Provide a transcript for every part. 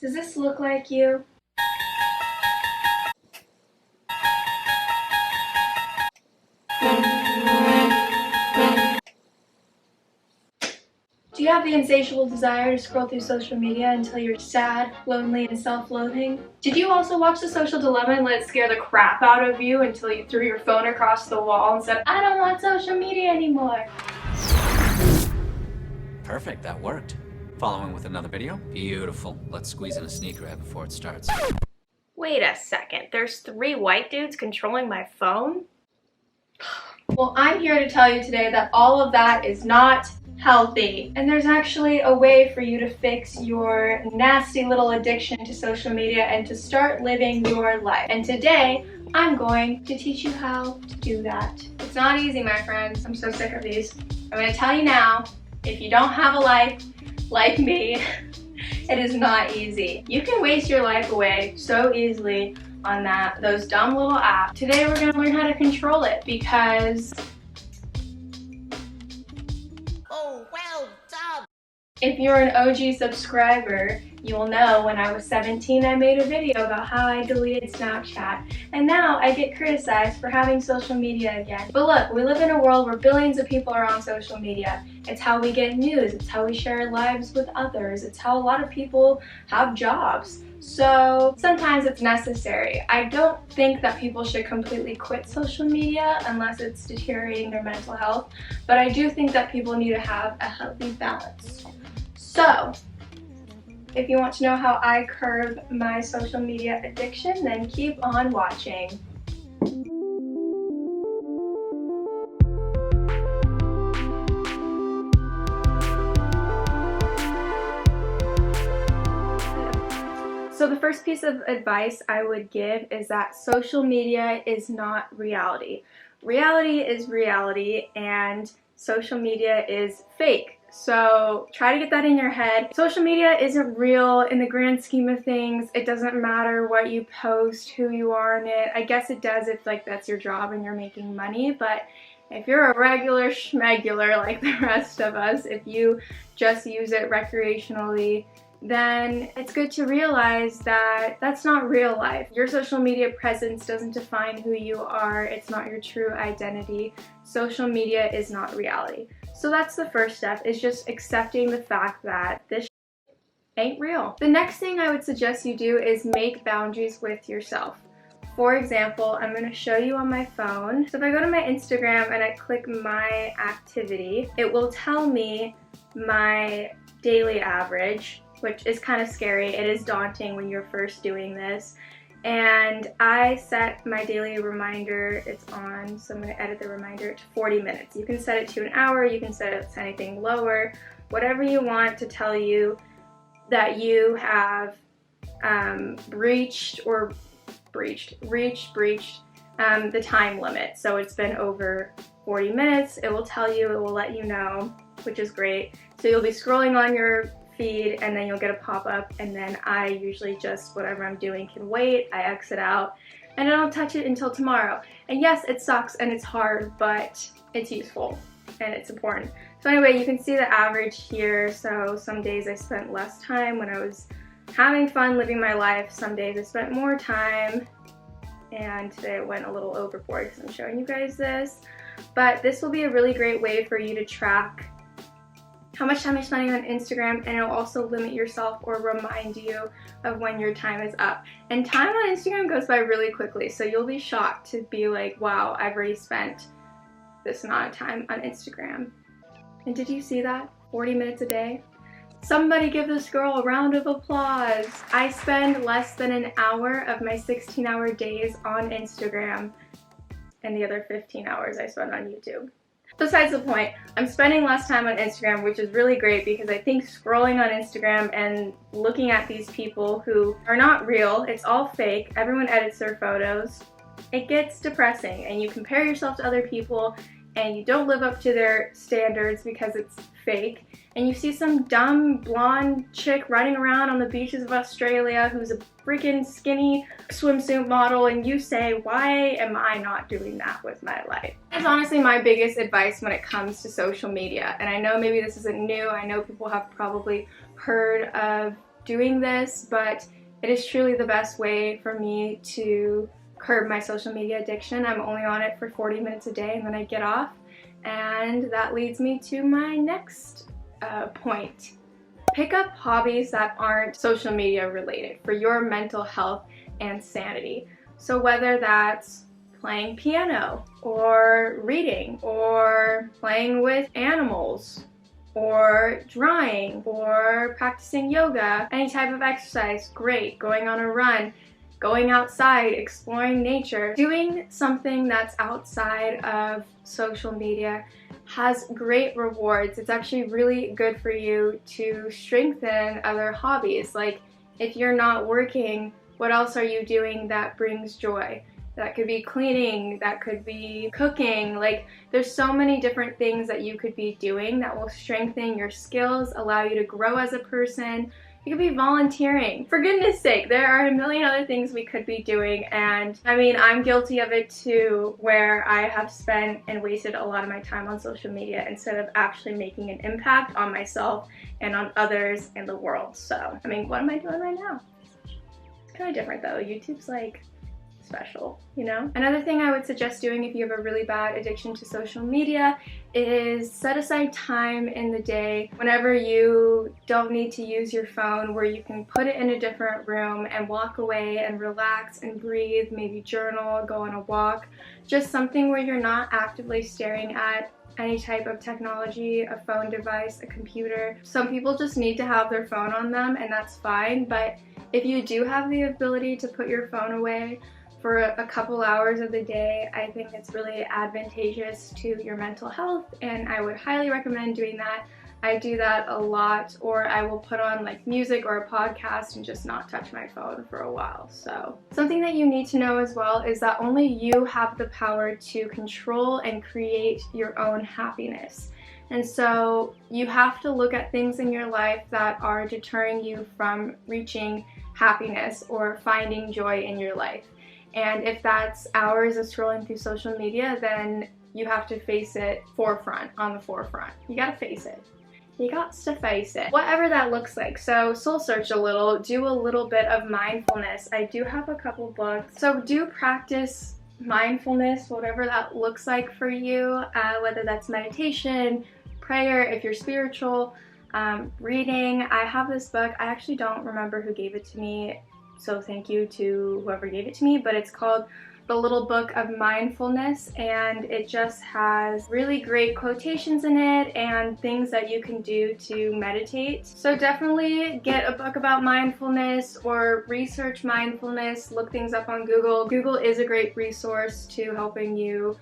Does this look like you? Do you have the insatiable desire to scroll through social media until you're sad, lonely, and self-loathing? Did you also watch The Social Dilemma and let it scare the crap out of you until you threw your phone across the wall and said, I don't want social media anymore? Perfect, that worked. Following with another video? Beautiful. Let's squeeze in a sneaker ad before it starts. Wait a second, there's 3 white dudes controlling my phone? Well, I'm here to tell you today that all of that is not healthy. And there's actually a way for you to fix your nasty little addiction to social media and to start living your life. And today, I'm going to teach you how to do that. It's not easy, my friends. I'm so sick of these. I'm going to tell you now, if you don't have a life like me, it is not easy. You can waste your life away so easily on those dumb little apps. Today we're going to learn how to control it because if you're an OG subscriber, you will know when I was 17 I made a video about how I deleted Snapchat, and now I get criticized for having social media again. But look, we live in a world where billions of people are on social media. It's how we get news, it's how we share our lives with others, it's how a lot of people have jobs. So sometimes it's necessary. I don't think that people should completely quit social media unless it's deteriorating their mental health, but I do think that people need to have a healthy balance. So, if you want to know how I curb my social media addiction, then keep on watching. So the first piece of advice I would give is that social media is not reality. Reality is reality and social media is fake. So try to get that in your head. Social media isn't real in the grand scheme of things. It doesn't matter what you post, who you are in it. I guess it does if like that's your job and you're making money, but if you're a regular schmegular like the rest of us, if you just use it recreationally, then it's good to realize that that's not real life. Your social media presence doesn't define who you are. It's not your true identity. Social media is not reality. So that's the first step, is just accepting the fact that this ain't real. The next thing I would suggest you do is make boundaries with yourself. For example, I'm going to show you on my phone. So if I go to my Instagram and I click my activity, it will tell me my daily average, which is kind of scary. It is daunting when you're first doing this. And I set my daily reminder, it's on, so I'm going to edit the reminder to 40 minutes. You can set it to an hour, you can set it to anything lower, whatever you want to tell you that you have reached the time limit. So it's been over 40 minutes, it will tell you, it will let you know, which is great. So you'll be scrolling on your feed and then you'll get a pop-up, and then I usually just, whatever I'm doing can wait, I exit out, and I don't touch it until tomorrow. And yes, it sucks and it's hard, but it's useful and it's important. So anyway, you can see the average here. So some days I spent less time when I was having fun living my life, some days I spent more time, and today I went a little overboard because I'm showing you guys this. But this will be a really great way for you to track how much time you're spending on Instagram, and it'll also limit yourself or remind you of when your time is up. And time on Instagram goes by really quickly, so you'll be shocked to be like, wow, I've already spent this amount of time on Instagram. And did you see that? 40 minutes a day? Somebody give this girl a round of applause. I spend less than an hour of my 16-hour days on Instagram, and the other 15 hours I spend on YouTube. Besides the point, I'm spending less time on Instagram, which is really great because I think scrolling on Instagram and looking at these people who are not real, it's all fake, everyone edits their photos, it gets depressing and you compare yourself to other people and you don't live up to their standards because it's fake, and you see some dumb blonde chick running around on the beaches of Australia who's a freaking skinny swimsuit model, and you say, why am I not doing that with my life? That's honestly my biggest advice when it comes to social media. And I know maybe this isn't new, I know people have probably heard of doing this, but it is truly the best way for me to curb my social media addiction. I'm only on it for 40 minutes a day and then I get off. And that leads me to my next point. Pick up hobbies that aren't social media related for your mental health and sanity. So whether that's playing piano or reading or playing with animals or drawing or practicing yoga, any type of exercise, great. Going on a run, going outside, exploring nature, doing something that's outside of social media has great rewards. It's actually really good for you to strengthen other hobbies. Like if you're not working, what else are you doing that brings joy? That could be cleaning, that could be cooking. Like there's so many different things that you could be doing that will strengthen your skills, allow you to grow as a person. You could be volunteering. For goodness sake, there are a million other things we could be doing, and I mean, I'm guilty of it too, where I have spent and wasted a lot of my time on social media instead of actually making an impact on myself and on others in the world. So, I mean, what am I doing right now? It's kind of different though. YouTube's like special, you know? Another thing I would suggest doing if you have a really bad addiction to social media is set aside time in the day whenever you don't need to use your phone, where you can put it in a different room and walk away and relax and breathe, maybe journal, go on a walk, just something where you're not actively staring at any type of technology, a phone device, a computer. Some people just need to have their phone on them and that's fine, but if you do have the ability to put your phone away for a couple hours of the day, I think it's really advantageous to your mental health, and I would highly recommend doing that. I do that a lot, or I will put on like music or a podcast and just not touch my phone for a while. So something that you need to know as well is that only you have the power to control and create your own happiness. And so you have to look at things in your life that are deterring you from reaching happiness or finding joy in your life. And if that's hours of scrolling through social media, then you have to face it on the forefront. You gotta face it. You got to face it. Whatever that looks like. So soul search a little, do a little bit of mindfulness. I do have a couple books. So do practice mindfulness, whatever that looks like for you, whether that's meditation, prayer, if you're spiritual, reading. I have this book. I actually don't remember who gave it to me, so thank you to whoever gave it to me, but it's called The Little Book of Mindfulness, and it just has really great quotations in it and things that you can do to meditate. So definitely get a book about mindfulness or research mindfulness, look things up on Google. Google is a great resource to helping you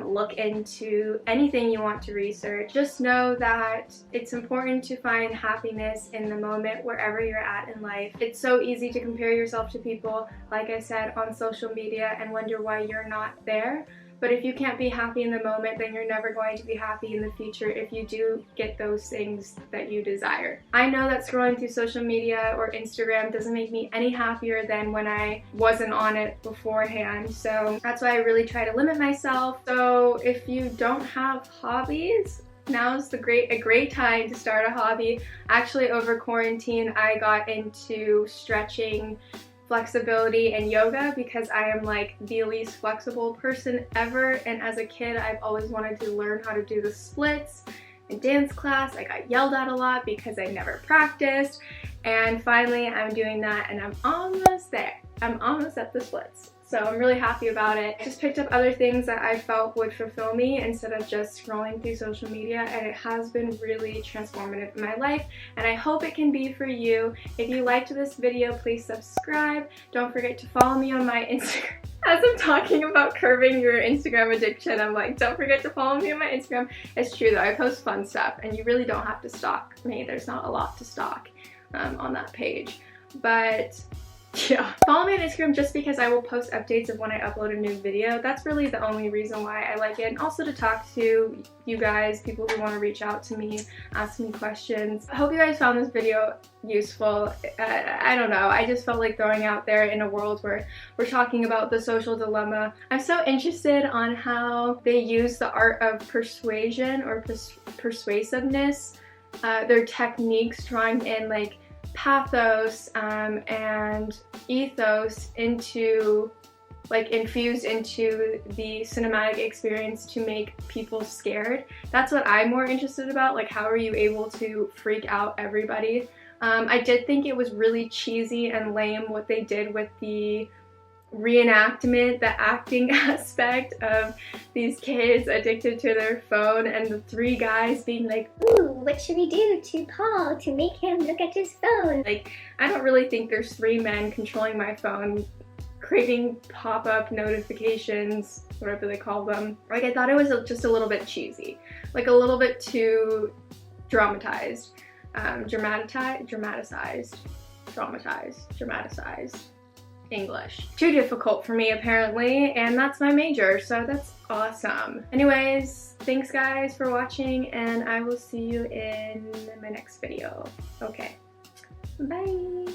look into anything you want to research. Just know that it's important to find happiness in the moment wherever you're at in life. It's so easy to compare yourself to people, like I said, on social media and wonder why you're not there. But if you can't be happy in the moment, then you're never going to be happy in the future if you do get those things that you desire. I know that scrolling through social media or Instagram doesn't make me any happier than when I wasn't on it beforehand. So that's why I really try to limit myself. So if you don't have hobbies, now's a great time to start a hobby. Actually, over quarantine, I got into stretching, flexibility, and yoga because I am like the least flexible person ever, and as a kid I've always wanted to learn how to do the splits. In dance class I got yelled at a lot because I never practiced, and finally I'm doing that and I'm almost there. I'm almost at the splits. So I'm really happy about it. I just picked up other things that I felt would fulfill me instead of just scrolling through social media, and it has been really transformative in my life, and I hope it can be for you. If you liked this video, please subscribe. Don't forget to follow me on my Instagram. As I'm talking about curbing your Instagram addiction, I'm like, don't forget to follow me on my Instagram. It's true though, I post fun stuff and you really don't have to stalk me. There's not a lot to stalk on that page. But yeah, follow me on Instagram just because I will post updates of when I upload a new video. That's really the only reason why I like it, and also to talk to you guys, people who want to reach out to me, ask me questions. I hope you guys found this video useful. I don't know, I just felt like throwing out there in a world where we're talking about the social dilemma. I'm so interested on how they use the art of persuasion or persuasiveness, their techniques, drawing in like pathos and ethos into, like, infused into the cinematic experience to make people scared. That's what I'm more interested about, like how are you able to freak out everybody. I did think it was really cheesy and lame what they did with the reenactment, the acting aspect of these kids addicted to their phone and the three guys being like, ooh, what should we do to Paul to make him look at his phone? Like, I don't really think there's three men controlling my phone, creating pop-up notifications, whatever they call them. Like, I thought it was just a little bit cheesy, like a little bit too dramatized, dramatized English. Too difficult for me apparently, and that's my major, so that's awesome. Anyways, thanks guys for watching, and I will see you in my next video. Okay, bye!